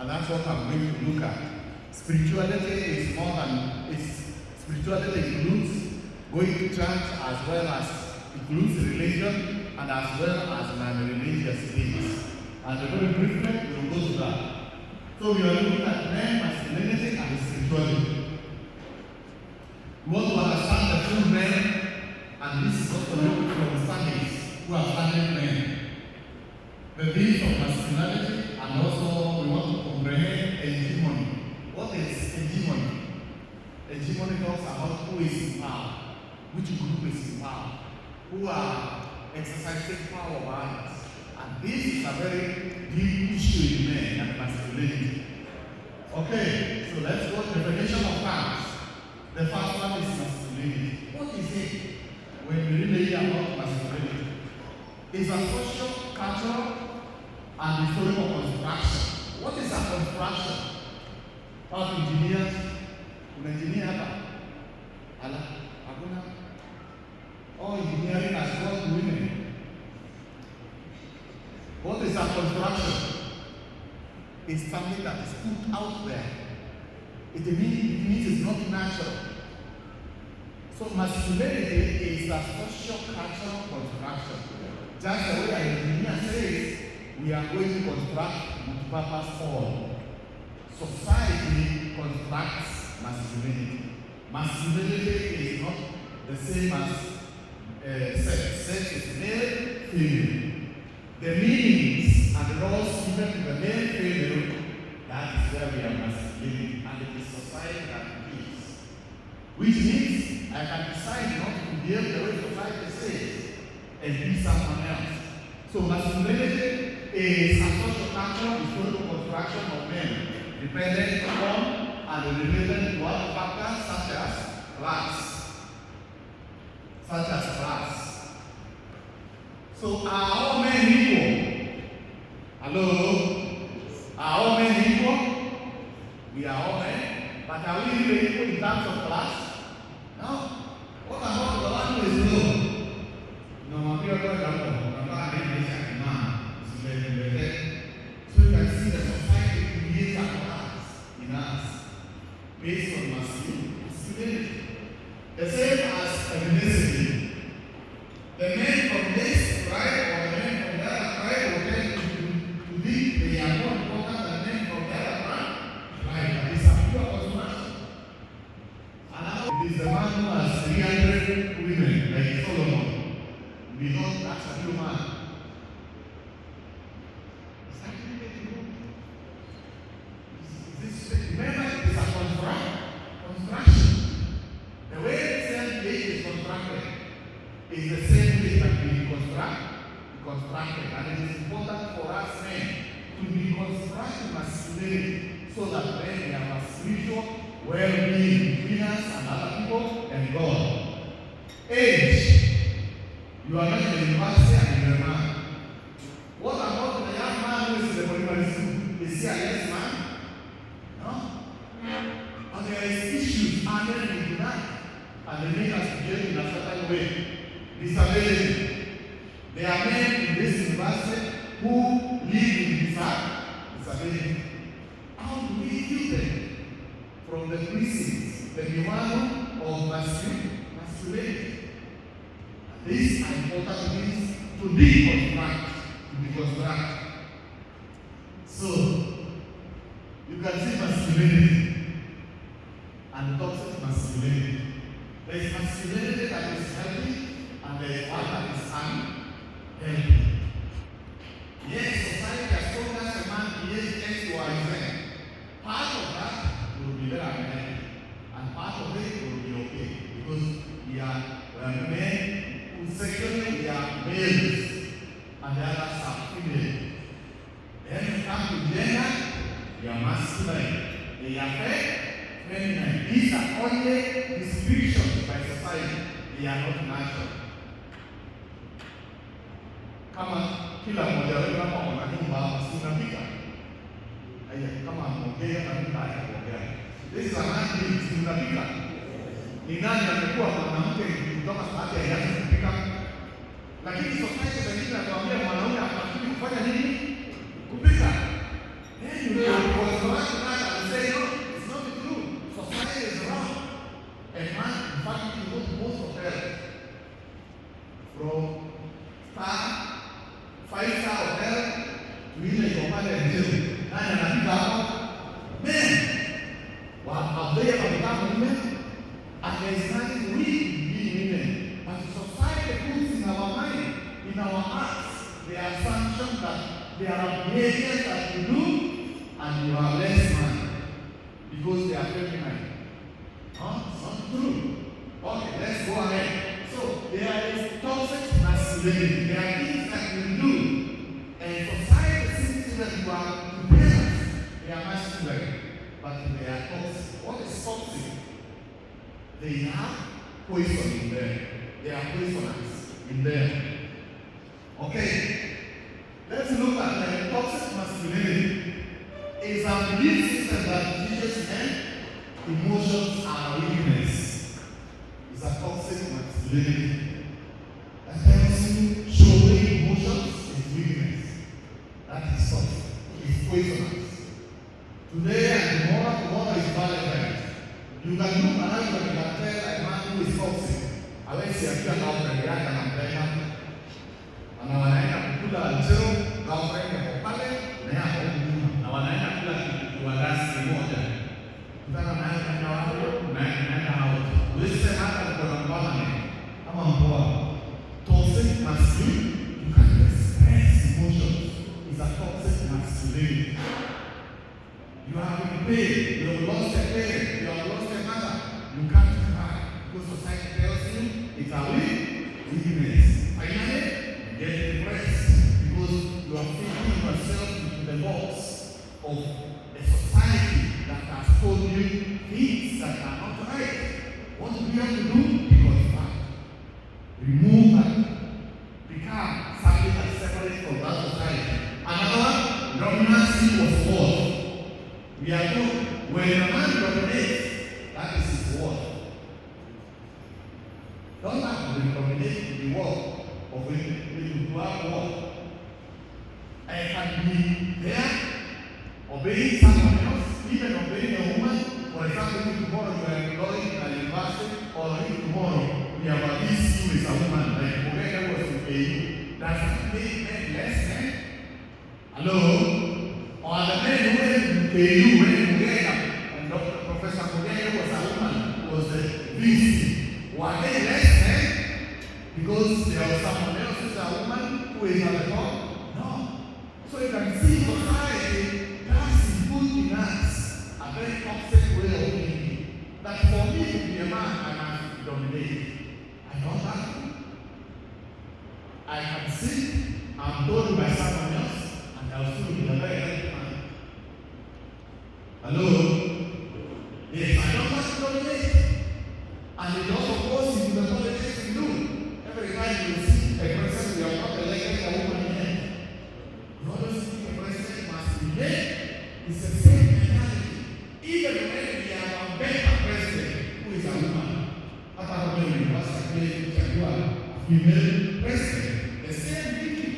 And that's what I'm going to look at. Spirituality is more than, spirituality includes going to church as well as includes religion and as well as non-religious things. And very briefly, we will go to that. So we are looking at men, masculinity, and spirituality. We want to understand the true men, and this is also looking from studies who are studying men. The themes of masculinity, and also we want to comprehend hegemony. What is hegemony? Hegemony talks about who is in power, which group is in power, who are exercising power over others. And this is a very deep issue in men and masculinity. Okay, so let's go to the definition of terms. The first one is masculinity. What is it when we really hear about masculinity? It's a social, cultural, and historical construction. What is a construction? How engineers? An engineer hapa? Ala, hakuna. All engineering has gone to women. What is a construction? It's something that is put out there. It means it's not natural. So masculinity is a social cultural construction. Just the way an engineer says, we are going to construct with purpose all. Society constructs masculinity. Masculinity is not the same as sex. Sex is male, female. The meanings and the roles given to the male, female, that is where we are masculinity. And it is society that gives. Which means I can decide not to behave the way society says and be someone else. So masculinity is a social cultural historical construction of men, dependent on and related to other factors such as class. So are all men equal? Hello? Are all men equal? We are all men, but are we really equal in terms of class? No. What about the one who is low? No, I'm here going to so you can see the society creates a class in us based on masculinity. The same as ethnicity. The men from this tribe or the men from the other tribe will tend to think they are more important than men from the other tribe. But it's a pure construction. It is the man who has 300 women, like Solomon. We thought that's a pure man. Remember, it is a construction. The way the same place is constructed is the same way that we constructed. And it is important for us men to be constructing masculinity so that when we have a spiritual well-being between us and other people and God. Age. You are not in the university and you're a man. What about the young man who is in the primary school? Is he a yes man? No? And there is issues added into that. And they make us behave in a certain way. Disability. There are men in this university who live in disability. How do we heal them from the precincts, the demand of masculinity? And these are important things to deconstruct. So, you can see masculinity and toxic masculinity. There is masculinity that is healthy and there is one that is unhealthy. Yes, society has told us a man behaves X, Y, Z. Part of that will be very unhealthy and part of it will be okay because we are men who sexually we are males and the others are female. Then we come to gender, we are masculine. They are feminine. These are only descriptions by society. They are not natural. Kama kila mmoja wetu hapa ana nyumba unapika. Haya kama mmoja anapika atakuongea. This is a man being unapika. Ni nani amekuwa mwanamke kutoka sababu ya yake kupika? Lakini society zingine zinatuambia mwanaume anafaa kufanya nini? Kupika. Then you but they are toxic. What is toxic? They have poison in them. They are poisonous in them. Okay, let's look at the toxic masculinity. It's a belief system that teaches men emotions are weakness. It's a toxic masculinity that tells you showing emotions is weakness. That is toxic. It's poisonous. Today and tomorrow is Valentine's. You can look around and you can tell a man who is toxic. Unless you are girlfriend, you can play. Na wanaenda kukula mzeo, girlfriend ya pale, na yako na wanaenda kula kiwandasi moja. Kutana na wao, na hao. Listen hata kwa mbana kama mpoa. Toxic masculinity, you can express emotions. It's a toxic masculinity. You have been paid, you have lost a parent, you have lost a mother. You can't cry because society tells you it's a weakness. Finally, get depressed because you are fitting yourself into the box of a society that has told you things that are not right. What do you have to do? Because that. Remove that. Become something that's separate from that society. Another, dominancy was worth. We are told when a man dominates, that is his worth. Don't have to dominate the world of when you have work. I can be there, obeying someone else, even obeying a woman. For example, if tomorrow you are employed at a university, or if tomorrow we have at least you as a woman, like whoever was to pay you, does that make men less men? Hello? Or the men who pay you when and Dr. Professor Muganga was a woman, was the VC. Were they less men? Because there was someone else who's a woman who is at the top? No. So you can see society that's inputting us a very toxic way of thinking. That for me to be a man, I must dominate. I don't have to. I can sit, I'm told by someone else, and I'll still be a very healthy man. Hello? Yes, I don't have to dominate. And it also goes into the politics we do. Every time you see a president, you are not electing a woman again. You always think a president must be male. It's the same mentality. Even when we have a better president who is a woman, after when we must have a female president, the same thinking